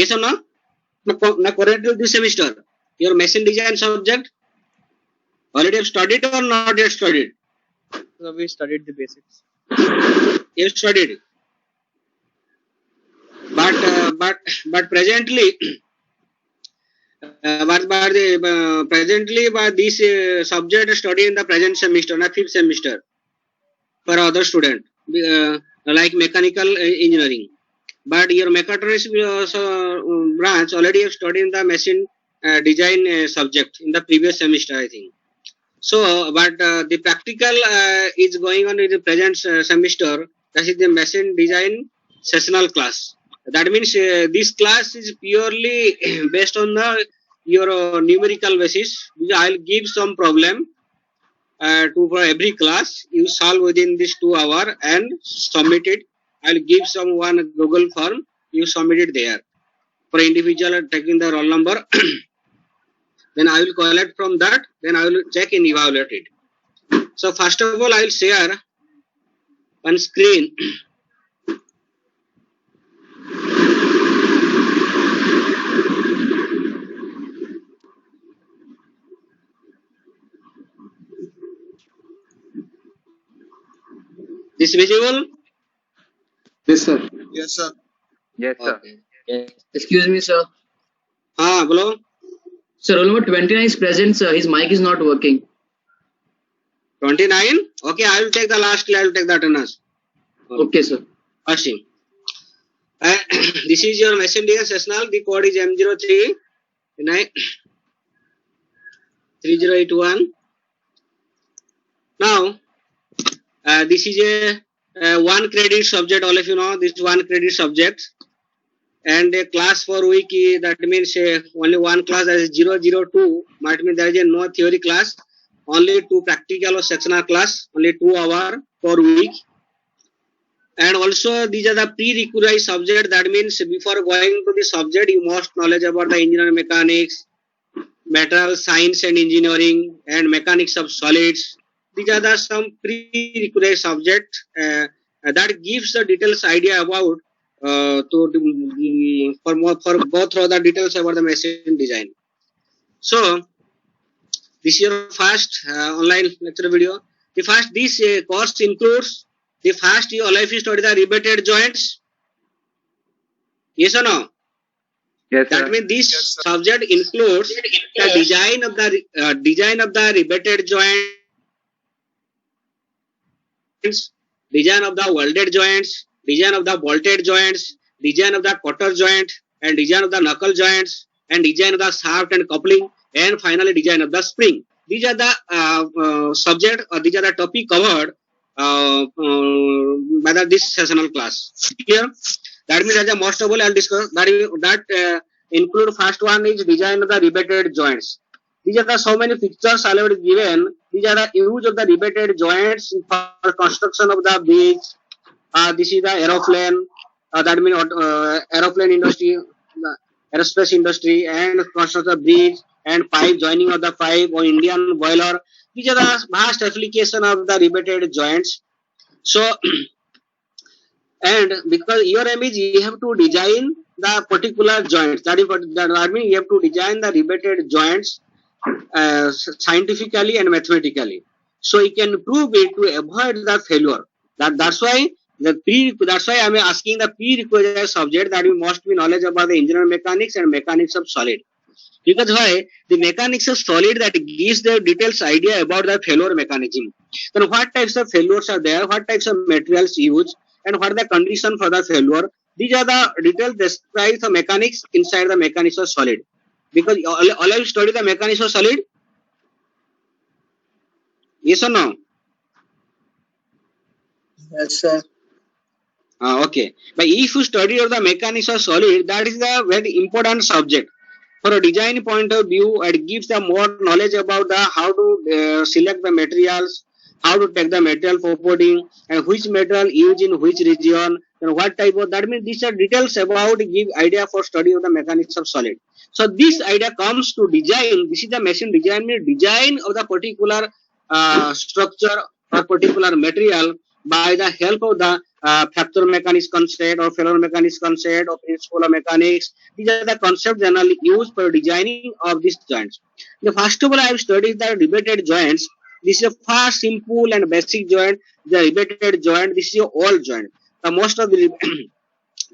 Yes or no? Now currently this semester your machine design subject already have studied or not yet studied? So we studied the basics. You have studied, but presently but this subject study in the present semester, not fifth semester, for other student, like mechanical engineering. But your mechatronics branch already have studied in the machine design subject in the previous semester, I think. So, but the practical is going on in the present semester. That is the machine design sessional class. That means this class is purely based on the your numerical basis. I'll give some problem for every class. You solve within this 2 hour and submit it. I'll give some one Google form. You submit it there. For individual taking the roll number, then I will collect from that. Then I will check and evaluate it. So first of all, I will share on screen. This visible? Yes, sir. Yes, sir. Yes, sir. Okay. Yes. Excuse me, sir. Hello. Sir, roll number 29 is present, sir. His mic is not working. 29. Okay, I will take the last. I will take the attendance. Okay, sir. Ashim. This is your machine design sessional. The code is M03 3081. Now, this is a 1 credit subject. All of you know this is 1 credit subject, and a class for week. That means only one class, that is 002. Might mean there is no theory class, only 2 practical or sectional class, only 2 hours per week. And also these are the prerequisite subject. That means before going to the subject, you must knowledge about the engineering mechanics, material science and engineering, and mechanics of solids. These are the some prerequisite subject that gives the details idea about for both of the details about the machine design. So this is your first online lecture video. The first this course includes the first you all of you study the riveted joints. Yes or no? Yes, sir. That means this Yes, sir. subject includes the design of the riveted joints, design of the welded joints, design of the bolted joints, design of the cutter joint, and design of the knuckle joints, and design of the shaft and coupling, and finally design of the spring. These are the subject, or these are the topic covered by this sessional class. Clear? That means as a most of all I'll discuss that include first one is design of the riveted joints. These are the so many pictures already given. These are the use of the riveted joints for construction of the bridge. This is the aeroplane. That means aeroplane industry, the aerospace industry, and construction of bridge and pipe, joining of the pipe or Indian boiler. These are the vast application of the riveted joints. So, and because your aim is you have to design the particular joints. That means you have to design the riveted joints scientifically and mathematically. So you can prove it to avoid the failure. That's why I'm asking the prerequisite subject that you must be knowledge about the engineering mechanics and mechanics of solid. Because why? The mechanics of solid that gives the details idea about the failure mechanism. Then what types of failures are there, what types of materials used, and what are the condition for the failure. These are the details describe the mechanics inside the mechanics of solid. Because all you study the mechanics of solid? Yes or no? Yes, sir. Okay. But if you study the mechanics of solid, that is the very important subject. For a design point of view, it gives them more knowledge about the how to select the materials, how to take the material for putting, and which material used in which region, and what type of. That means these are details about give idea for study of the mechanics of solid. So this idea comes to design. This is the machine design, means design of the particular structure or particular material by the help of the fracture mechanics concept or failure mechanics concept or principle of mechanics. These are the concepts generally used for designing of these joints. The first of all, I have studied the riveted joints. This is a far simple and basic joint. The riveted joint. This is a old joint. The most of the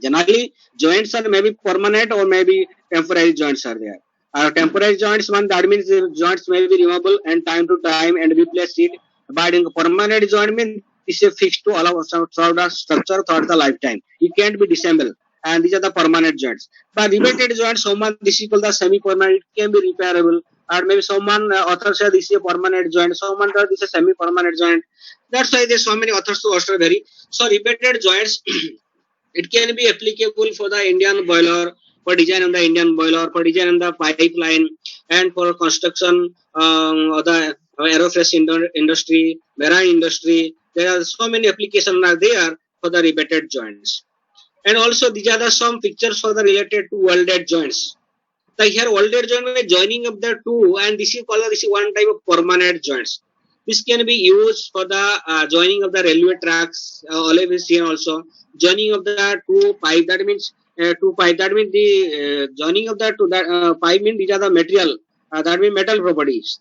generally joints are maybe permanent or maybe temporary joints are there. Temporary joints, one that means the joints may be removable and time to time and replace it. But in permanent joint means this is fixed to allow some sort of structure throughout the lifetime. It can't be disassembled, and these are the permanent joints. But riveted joints, someone this is called the semi-permanent. It can be repairable, or maybe someone author said this is a permanent joint. Someone said this is a semi-permanent joint. That's why there's so many authors to also vary. So riveted joints. It can be applicable for the Indian boiler, for design of the Indian boiler, for design of the pipeline, and for construction of the aerospace industry, marine industry. There are so many applications are there for the riveted joints. And also these are the some pictures for the related to welded joints. Like here welded joint is joining of the two, and this is called this is one type of permanent joints. This can be used for the joining of the railway tracks, always seen also. Joining of the two pipe, that means two pipe, that means the joining of the two that pipe means these are the material, that means metal properties.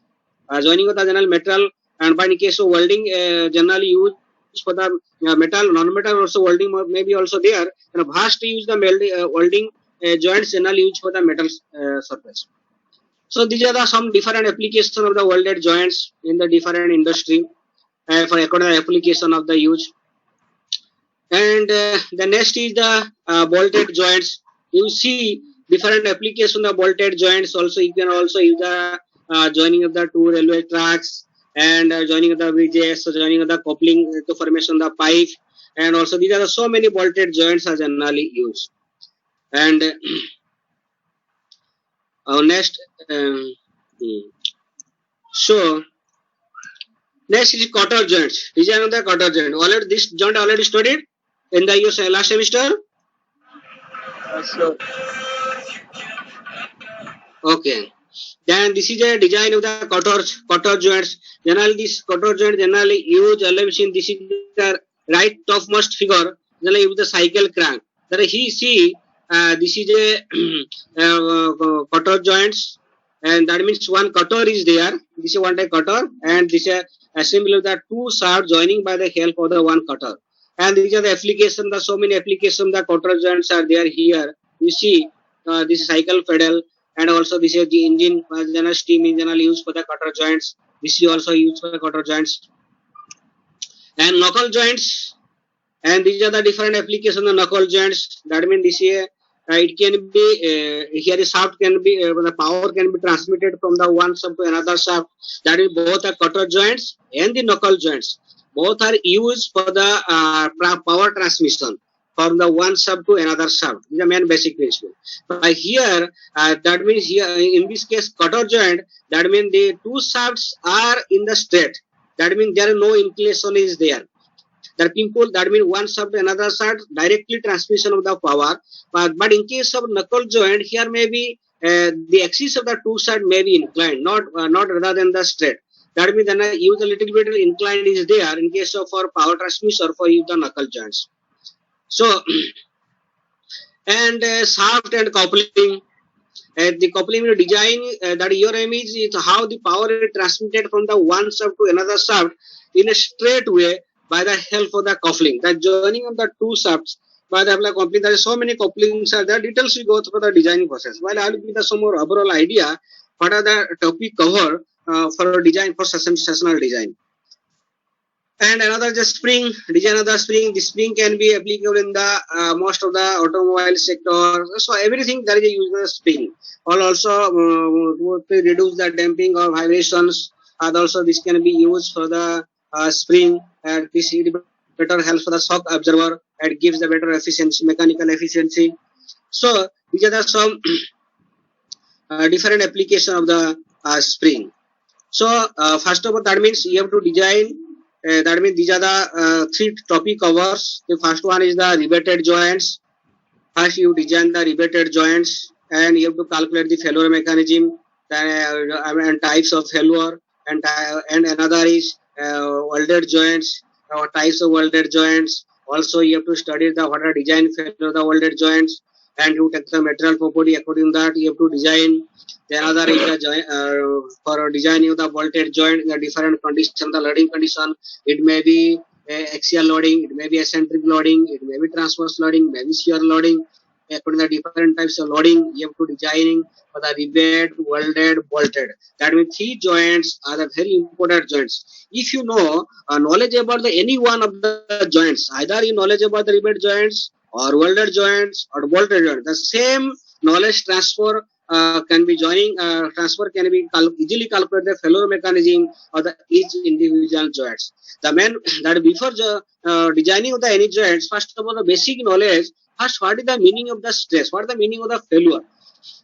Joining of the general metal, and by in case of welding, generally used for the metal, non-metal also welding may be also there. And vast use the welding joints generally used for the metal surface. So these are the some different applications of the welded joints in the different industry for according to application of the use. And the next is the bolted joints. You see different application of bolted joints. Also, you can also use the joining of the two railway tracks and joining of the bridges, so joining of the coupling to formation of the pipe. And also these are so many bolted joints are generally used. And next, so next is cutter joints. Design of the cutter joint. Already this joint already studied in the your last semester. Sure. Okay. Then this is a design of the cutter joints. Generally, this cutter joint generally used always in this is the right topmost figure. Generally use the cycle crank. That he see this is a cutter joints, and that means one cutter is there. This is one type cutter, and this is a assembly of the two shafts joining by the help of the one cutter. And these are the applications. The so many applications the cutter joints are there here. You see this is cycle pedal, and also this is the engine, general steam engine used for the cutter joints. This is also used for the cutter joints. And knuckle joints, and these are the different applications of the knuckle joints. That means this is it can be here the shaft can be the power can be transmitted from the one shaft to another shaft. That is both the cutter joints and the knuckle joints. Both are used for the power transmission from the one shaft to another shaft. This is the main basic principle. But here, that means here in this case cutter joint, that means the two shafts are in the straight. That means there is no inclination is there. That people, that means one shaft to another shaft, directly transmission of the power. But in case of knuckle joint, here maybe the axis of the two shafts may be inclined, not rather than the straight. That means then use a little bit inclined is there in case of for power transmission or for use the knuckle joints. So, and shaft and coupling. The coupling design that your image is how the power is transmitted from the one shaft to another shaft in a straight way by the help of the coupling. The joining of the two shafts by the coupling. There are so many couplings are there. Details we go through the designing process. While I will give the some more overall idea what are the topic cover for design for sessional design. And another just spring, design of the spring. The spring can be applicable in the most of the automobile sector. So everything there is a use of the spring. Or also to reduce the damping or vibrations. And also this can be used for the spring. And this better helps for the shock absorber. It gives the better efficiency, mechanical efficiency. So these are the some different application of the spring. So first of all, that means you have to design. That means these are the three topic covers. The first one is the riveted joints. First, you design the riveted joints, and you have to calculate the failure mechanism and types of failure. And another is welded joints, types of welded joints, Also, you have to study the what are design failure of the welded joints, and you take the material property according to that. You have to design. The another is the for designing of the bolted joint in the different condition, the loading condition. It may be axial loading, it may be eccentric loading, it may be transverse loading, maybe shear loading. According to the different types of loading, you have to designing for the rivet, welded, bolted. That means three joints are the very important joints. If you know knowledge about the any one of the joints, either you knowledge about the rivet joints or welded joints or bolted joints, the same knowledge transfer can be joining. Transfer can be easily calculate the failure mechanism of the each individual joints. The main that before designing of the any joints, first of all, the basic knowledge. First, what is the meaning of the stress? What is the meaning of the failure?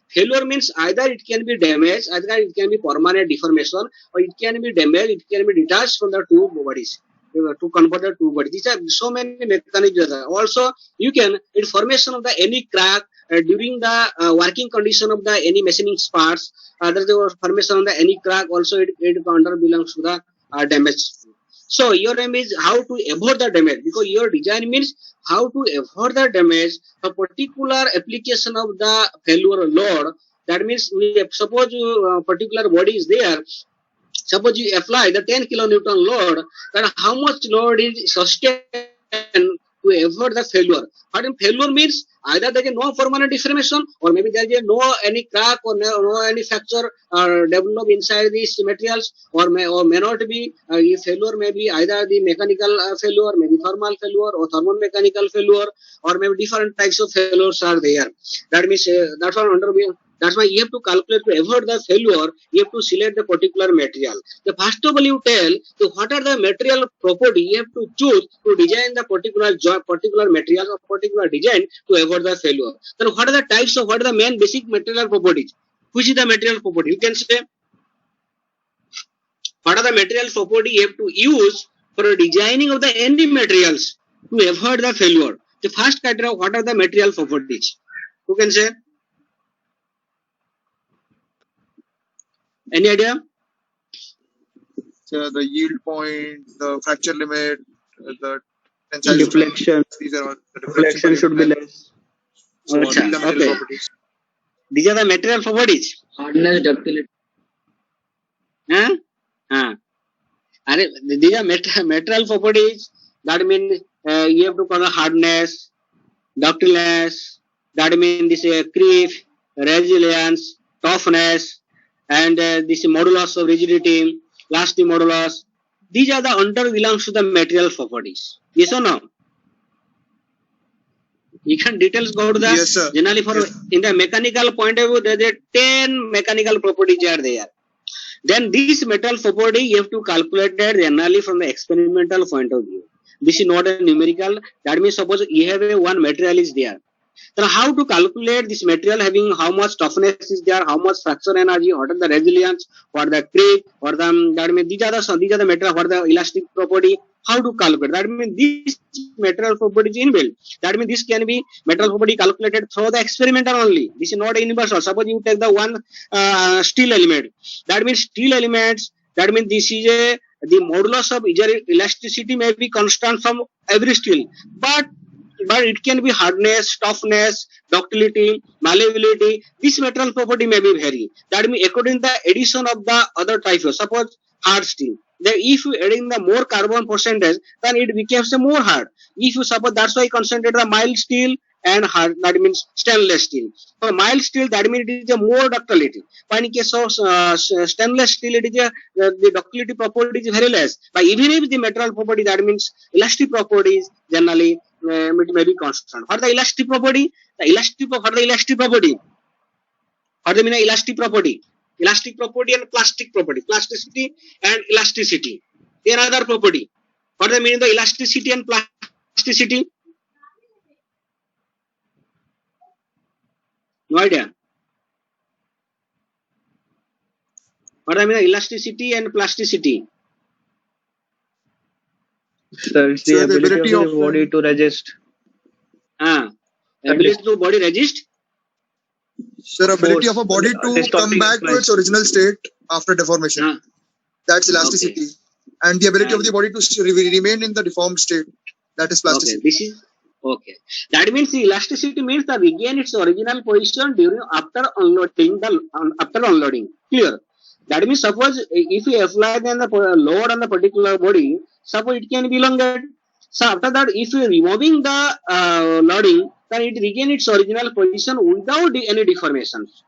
Failure means either it can be damage, either it can be permanent deformation, or it can be damage, it can be detached from the two bodies to convert the two bodies. These are so many mechanisms. Also, you can formation of the any crack during the working condition of the any machining parts. There is the formation of the any crack. Also, it under belongs to the damage. So your aim is how to avoid the damage, because your design means how to avoid the damage. A particular application of the failure load. That means suppose particular body is there. Suppose you apply the 10 kilonewton load, then how much load is sustained to avoid the failure? What in failure means either there is no permanent deformation, or maybe there is no any crack or no any fracture develop inside these materials, or may not be. Failure may be either the mechanical failure, maybe thermal failure or thermomechanical failure, or maybe different types of failures are there. That means that's why you have to calculate to avoid the failure. You have to select the particular material. The first of all, you tell so what are the material property you have to choose to design the particular material or particular design to avoid the failure. Then what are the types of what are the main basic material properties? Which is the material property? You can say what are the material property you have to use for designing of the any materials to avoid the failure. The first criteria, what are the material properties? You can say. Any idea? So the yield point, the fracture limit, the tensile Deflection. These are all the Deflection should be less. So Achha, these are material okay. properties. These are the material properties. Hardness, ductility. Huh? These are material properties. That means you have to call hardness, ductileness. That means this creep, resilience, toughness, and this modulus of rigidity, elastic modulus. These are the under belongs to the material properties. Yes or no? You can details go to the Yes, sir. generally for in the mechanical point of view, there are 10 mechanical properties are there. Then this material property you have to calculate that generally from the experimental point of view. This is not a numerical. That means suppose you have one material is there. Then how to calculate this material having how much toughness is there, how much fracture energy, what are the resilience, what the creep, or the that means these are the material, what the elastic property, how to calculate. That means this material property is inbuilt. That means this can be material property calculated through the experimental only. This is not a universal. Suppose you take the one steel element. That means steel elements. That means this is the modulus of elasticity may be constant from every steel, but it can be hardness, toughness, ductility, malleability. This material property may be vary. That means according to the addition of the other types. Suppose hard steel. Then if you adding the more carbon percentage, then it becomes a more hard. If you suppose that's why I concentrate the mild steel and hard, that means stainless steel. For mild steel, that means it is a more ductility. But in case of stainless steel, it is the ductility property is very less. But even if the material property, that means elastic properties generally it may be constant. For the elastic property, for the elastic property, what do you mean elastic property? Elastic property and plastic property, plasticity and elasticity. They are another property. What do you mean the elasticity and plasticity? No idea. What do I mean elasticity and plasticity? So it's the ability of the body to resist. Ability to body resist. Sir, ability of a body to come back to its original state after deformation. That's elasticity. Okay. And the ability of the body to remain in the deformed state. That is Okay, plasticity. this is okay. That means elasticity means the regain its original position during after unloading. Clear. That means suppose if you apply then the load on the particular body, suppose it can be elongated. So after that, if you are removing the loading, then it regain its original position without any deformations.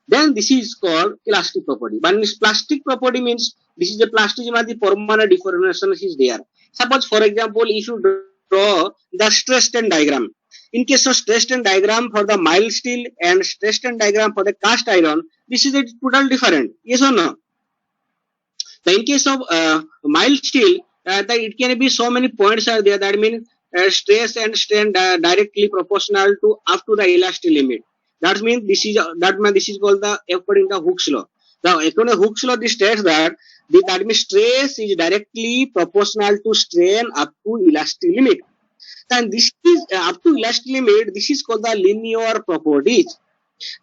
Then this is called elastic property. But this plastic property means this is the plastic the permanent deformation is there. Suppose for example, if you draw the stress strain diagram, in case of stress strain diagram for the mild steel and stress strain diagram for the cast iron, this is a total different. Yes or no? So in case of mild steel, it can be so many points are there. That means stress and strain directly proportional to up to the elastic limit. That means this is called the according to Hooke's law. Now according to Hooke's law, this states that that means stress is directly proportional to strain up to elastic limit. And this is up to elastic limit. This is called the linear properties.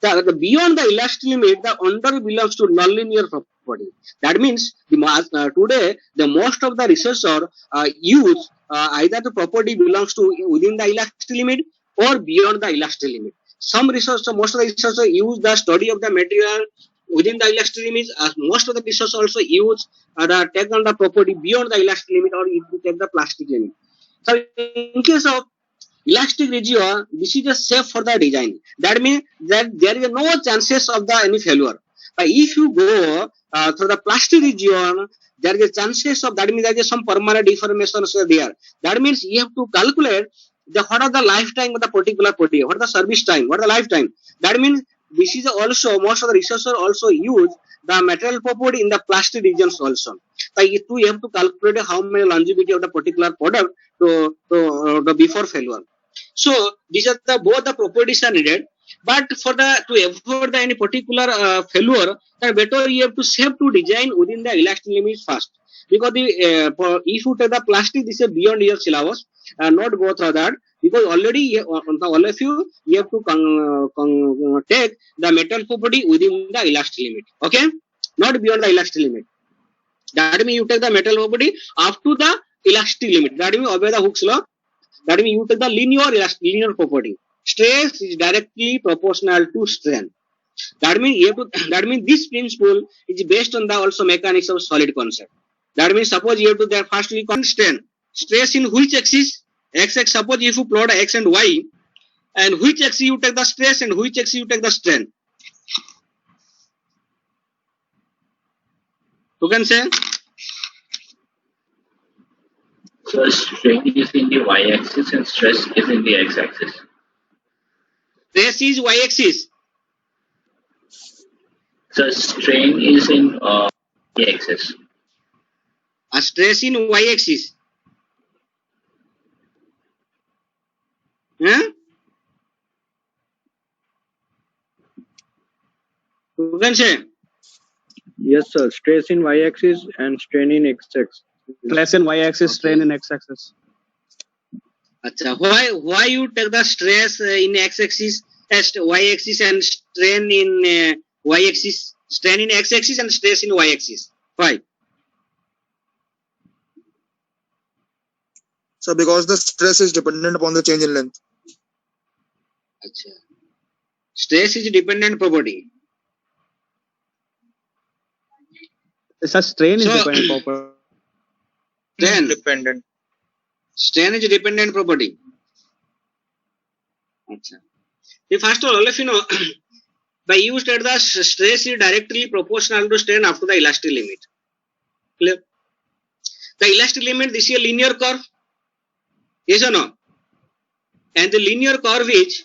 The beyond the elastic limit, the under belongs to nonlinear property. That means today the most of the researchers use either the property belongs to within the elastic limit or beyond the elastic limit. Some researchers, most of the researchers use the study of the material within the elastic limit. Most of the researchers also use the take on the property beyond the elastic limit or if you take the plastic limit. So in case of elastic region, this is a safe for the design. That means that there is no chances of the any failure. But if you go through the plastic region, there is a chances of that means there is some permanent deformations are there. That means you have to calculate what are the lifetime of the particular property, what are the service time, what are the lifetime. That means this is also most of the researchers also use the material property in the plastic regions also. Like you have to calculate how many longevity of the particular product to before failure. So these are the both the properties are needed, but for the to avoid the any particular failure, then better you have to save to design within the elastic limits first. Because the if you take the plastic, this is beyond your syllabus, not go through that because already all of you have to take the metal property within the elastic limit. Okay, not beyond the elastic limit. That means you take the metal property up to the elastic limit. That means obey the Hooke's law. That means you take the linear property. Stress is directly proportional to strain. That means you have to, that means this principle is based on the also mechanics of solid concept. That means suppose you have to there first we strain. Stress in which axis? X. Suppose if you plot x and y, and which axis you take the stress and which axis you take the strain. Who can say? So strain is in the y-axis and stress is in the x-axis. Stress is y-axis. So strain is in y-axis. A stress in y-axis. Huh? Who can say? Yes, sir. Stress in y-axis and strain in x-axis. Stress in y-axis, strain in x-axis. Achha, why you take the stress in x-axis, y-axis and strain in y-axis, strain in x-axis and stress in y-axis? Why? So because the stress is dependent upon the change in length. Achha. Stress is dependent property. It's a strain is So- dependent property. Dependent. Strain is dependent property. Achha. See, first of all of you know, by you state the stress is directly proportional to strain up to the elastic limit. Clear? The elastic limit, this is a linear curve. Yes or no? And the linear curve is,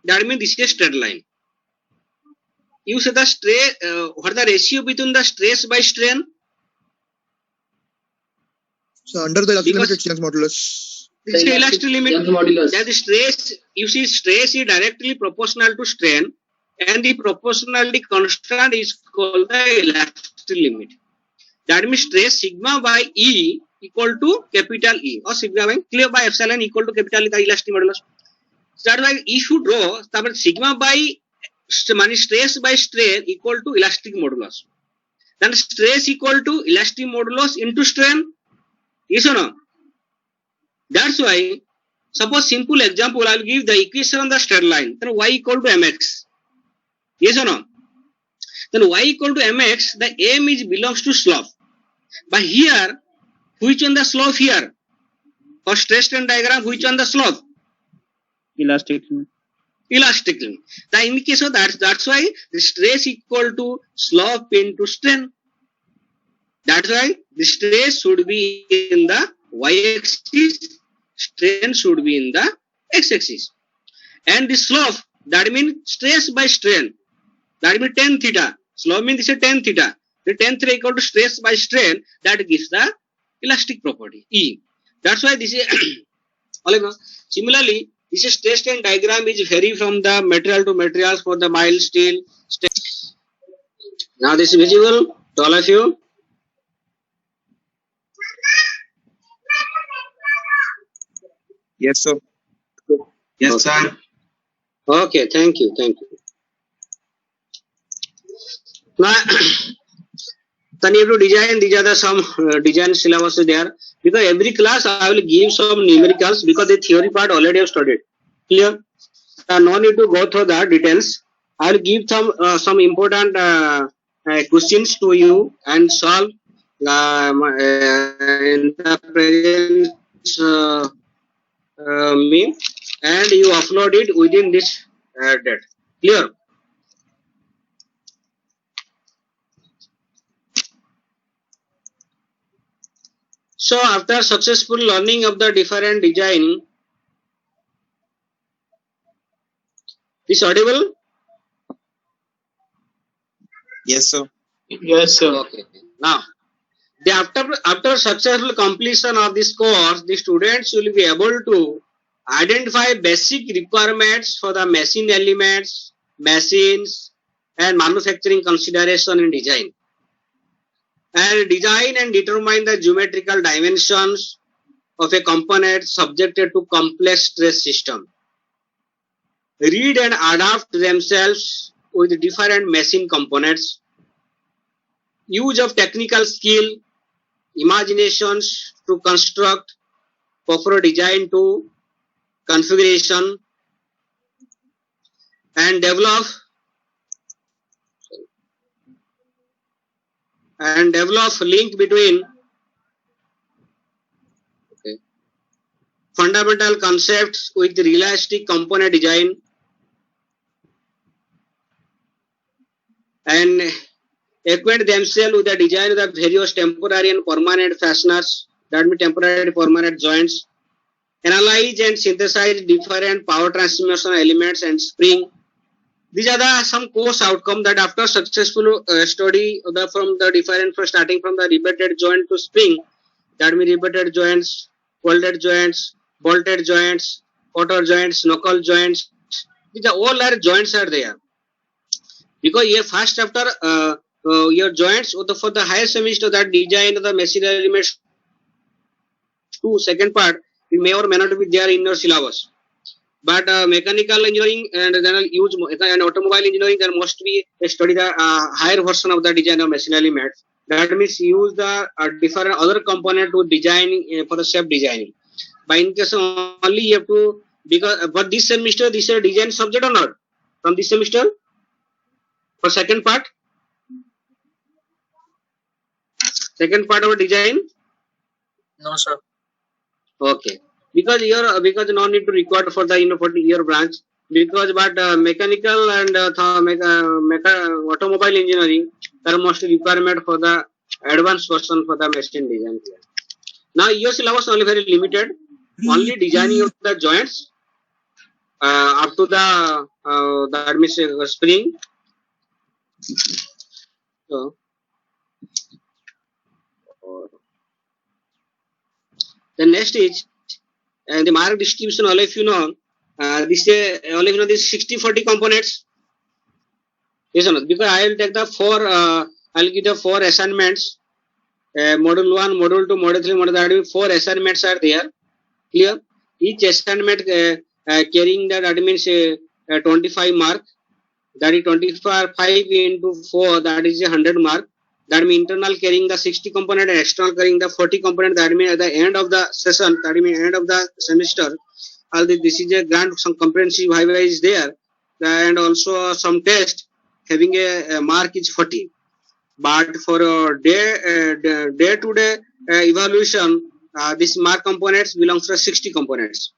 that means this is a straight line. You say the stress, what the ratio between the stress by strain? So under the elastic limit, Because- it's Young's modulus. This is the elastic limit. Young's modulus. That is stress, you see stress is directly proportional to strain and the proportionality constant is called the elastic limit. That means stress sigma by E equal to capital E or sigma by clear by epsilon equal to capital E, the elastic modulus. So that way if you draw, sigma by stress by strain equal to elastic modulus. Then stress equal to elastic modulus into strain. Yes or no? That's why, suppose simple example, I'll give the equation on the straight line. Then y equal to mx. Yes or no? Then y equal to mx, the m is belongs to slope. But here, which one the slope here? For stress strain diagram, which one the slope? Elastic. Elastic limit. The in case of that's why the stress equal to slope into strain. That's why the stress should be in the y-axis, strain should be in the x-axis. And the slope, that means stress by strain. That means tan theta. Slope means this is tan theta. The tan theta equal to stress by strain, that gives the elastic property, E. That's why this is, similarly, this is stress strain diagram is vary from the material to materials for the mild steel. Now this is visible to all of you. Yes, sir. Yes, sir. Okay, thank you. Now, then you have to design, these are the some design syllabus there. Because every class I will give some numericals because the theory part already have studied. Clear? No need to go through the details. I will give some important questions to you and solve in the present me, and you upload it within this date. Clear? So after successful learning of the different design, is audible? Yes, sir. Yes, sir. Okay. Now, after successful completion of this course, the students will be able to identify basic requirements for the machine elements, machines, and manufacturing consideration in design. And design and determine the geometrical dimensions of a component subjected to complex stress system. Read and adapt themselves with different machine components. Use of technical skill, imaginations to construct proper design to configuration, and develop link between fundamental concepts with realistic component design, and acquaint themselves with the design of the various temporary and permanent fasteners, that means temporary permanent joints. Analyze and synthesize different power transmission elements and spring. These are some course outcome that after successful study from the different, starting from the riveted joint to spring, that means riveted joints, welded joints, bolted joints, quarter joints, knuckle joints. These are all our joints are there. Because here first chapter your joints for the higher semester, that design of the machine elements to second part, it may or may not be there in your syllabus. But mechanical engineering and then use and automobile engineering, there must be study the higher version of the design of machine elements. That means use the different other component to design for the self designing. But in case only you have to, because but this semester this is a design subject or not from this semester for second part of design. No, sir. Okay. Because no need to record for the for your branch, because but mechanical and automobile engineering, there must be requirement for the advanced version for the machine design. Now your syllabus only very limited, only designing of the joints up to the that means spring. So the next is the mark distribution. All of you know this this 60-40 components. Yes or not? Because I will take the I'll give the 4 assignments. Module 1, module 2, module 3, module 3. 4 assignments are there. Clear? Each assignment carrying that means 25 mark. That is 25 into 4. That is 100 mark. that means internal carrying the 60 component and external carrying the 40 component. That means at the end of the session, that means end of the semester, all this is a grant, some comprehensive viva is there, and also some test having a mark is 40. But for day to day evaluation, this mark components belongs to 60 components.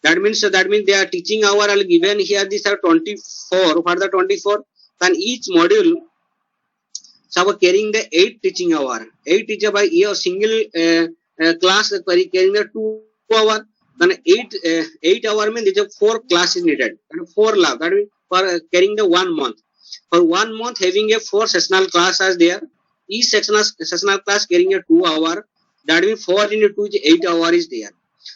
That means they are teaching hour are given here. These are 24. For the 24, then each module so carrying the 8 teaching hour. 8 teacher by year single class carrying the 2 hour. Then 8 hour means there are 4 classes needed and 4 lab. That means for carrying the 1 month. For 1 month having a 4 sessional class as there. Each sessional class carrying a 2 hour. That means 4 into 2 is 8 hour is there.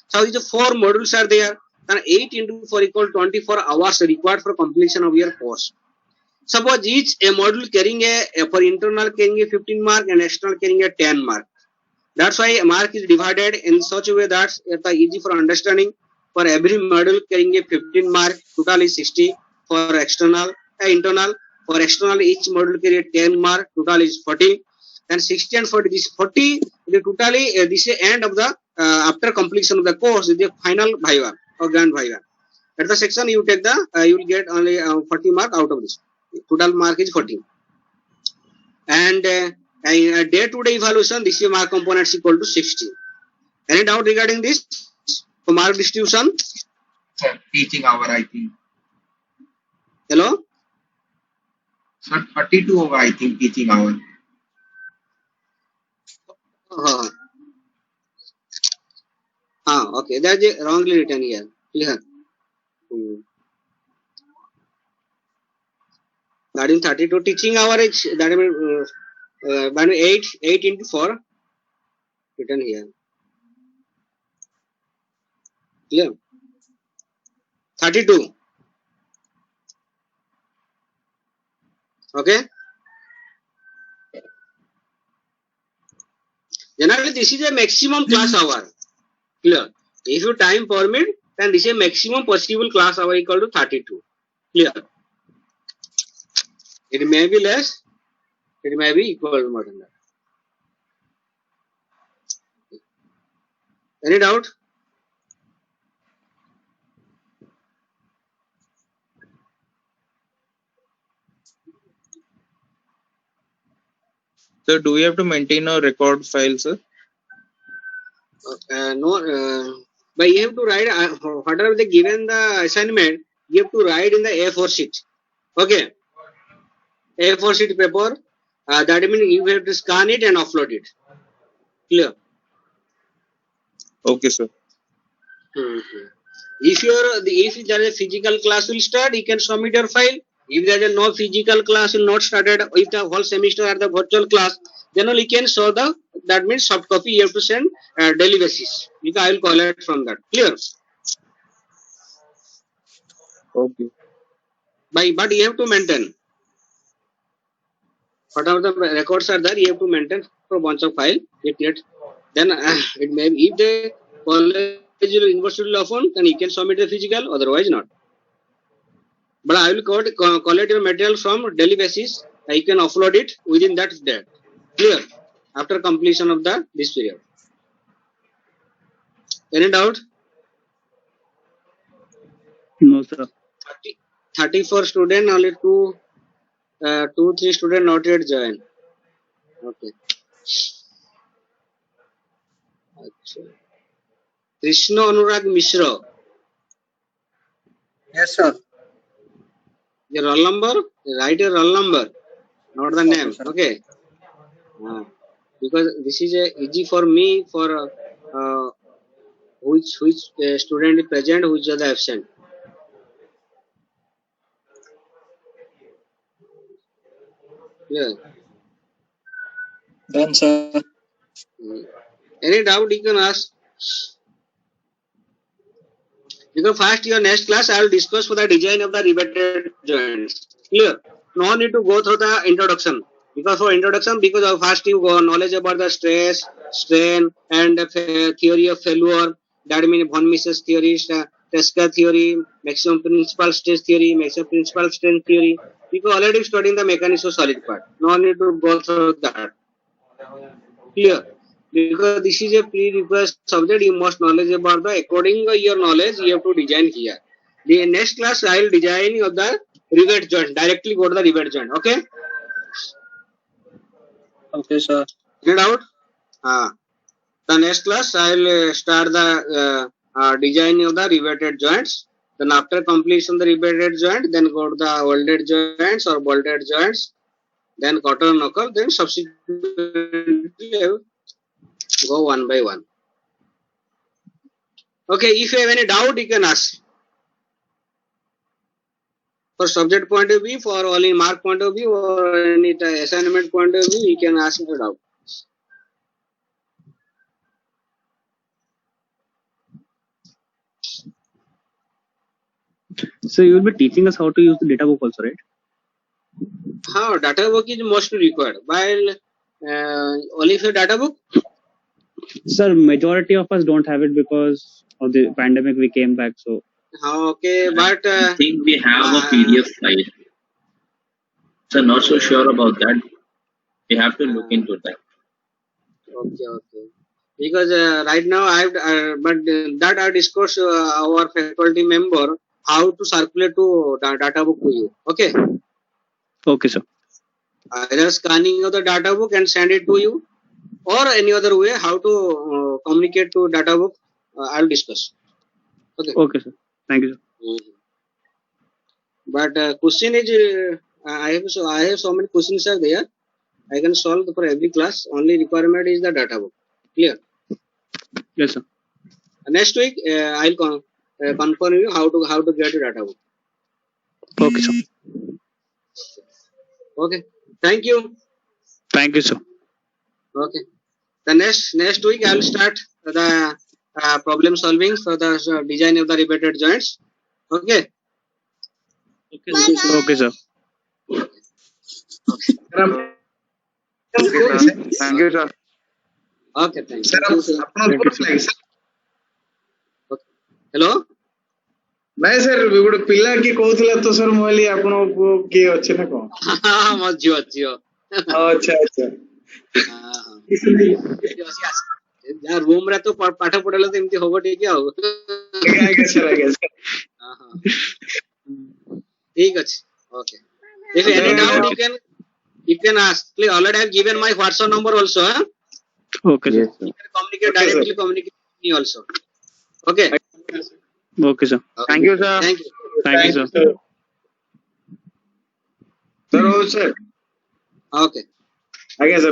So if the 4 modules are there, then 8 into 4 equal 24 hours required for completion of your course. Suppose each a module carrying for internal carrying a 15 mark and external carrying a 10 mark. That's why a mark is divided in such a way that it's easy for understanding. For every module carrying a 15 mark, total is 60 for external internal. For external, each module carry a 10 mark, total is 40. Then 60 and 40, this 40, the totally this is end of the after completion of the course is the final viva or grand viva. At the section you take the you will get only 40 mark out of this. Total mark is 40. And day-to-day evaluation, this is mark components equal to 60. Any doubt regarding this? So mark distribution? Sir, teaching hour, I think. Hello? Sir, 32 hour, I think, teaching hour. Okay, that is wrongly written here. Clear? That is 32 teaching hour is that means 8 into 4 written here. Clear? 32. Okay. Generally, this is a maximum class hour. Clear? If you time permit, then this is a maximum possible class hour equal to 32. Clear? It may be less, it may be equal to more than that. Any doubt? So do we have to maintain a record file, sir? No, but you have to write whatever they given the assignment, you have to write in the A4 sheet. Okay. A4 sheet paper, that means you have to scan it and upload it. Clear? Okay, sir. If there is a physical class will start, you can submit your file. If there is no physical class will not started, if the whole semester are the virtual class, then only you can show the, that means soft copy you have to send daily basis. Because I will collect from that. Clear? Okay. But you have to maintain. Whatever the records are there, you have to maintain for a bunch of file. Then it may be, if the college or university will often, then you can submit the physical, otherwise not. But I will collect your material from daily basis. I can upload it within that date. Clear? After completion of this period. Any doubt? No, sir. 34 students, only 2-3 students not yet join. Okay. Krishna Anurag Mishra. Yes, sir. Your roll number? Write your roll number, not the name. Okay. Because this is easy for me for which student is present, which are the absent. Yeah. Done, sir. Any doubt you can ask? Because first your next class I will discuss for the design of the riveted joints. Clear? No need to go through the introduction. Because for introduction, because of first you go knowledge about the stress, strain, and theory of failure. That means von Mises theory, Tresca theory, maximum principal stress theory, maximum principal strain theory. Because already studying the mechanics of solid part. No need to go through that. Clear? Because this is a prerequisite subject, you must knowledge about the according to your knowledge you have to design here. The next class I will design of the rivet joint. Directly go to the rivet joint. Okay? Okay, sir. Any doubt? The next class I will start the design of the riveted joints. Then after completion of the riveted joint, then go to the welded joints or bolted joints. Then quarter knuckle. Then subsequently go one by one. Okay, if you have any doubt, you can ask. For subject point of view, for only mark point of view, or any assignment point of view, you can ask your doubt. So you will be teaching us how to use the data book also, right? How data book is most required. While only for data book. Sir, majority of us don't have it because of the pandemic. We came back, so. Okay, but I think we have a PDF file. So not so sure about that. We have to look into that. Okay. Because right now but that I discussed our faculty member how to circulate to data book to you. Okay. Okay, sir. Either scanning of the data book and send it to you, or any other way how to communicate to data book. I'll discuss. Okay. Okay, sir. Thank you, sir. But question is, I have so many questions are there. I can solve for every class. Only requirement is the data book. Clear? Yes, sir. Next week I'll confirm you how to get your data book. Okay, sir. Okay. Thank you. Thank you, sir. Okay. The next week I will start the problem solving for the design of the riveted joints. Okay. Okay, sir. Thank you, sir. Okay. Thank Sir, you. sir. Hello. ନାଇଁ sir ଗୋଟେ ପିଲା କିଏ କହୁଥିଲା ତ sir ମୁଁ କହିଲି ଆପଣଙ୍କୁ କିଏ ଅଛି ନା କଣ? ମୋ ଝିଅ ଆଚ୍ଛା ଯାହା ରୁମ ରେ ତ ପାଠ ପଢେଇଲେ ତ ଏମିତି ହବ ଟିକେ ଆଉ। ଠିକ ଅଛି। Okay. If any doubt you can ask. Please, already I have given my WhatsApp number also. Okay, sir. You can communicate communicate with me also. Okay. Okay, sir. Thank you, sir. Thank you. Thank you, sir. Sir, sir. Okay. ଆଜ୍ଞା sir.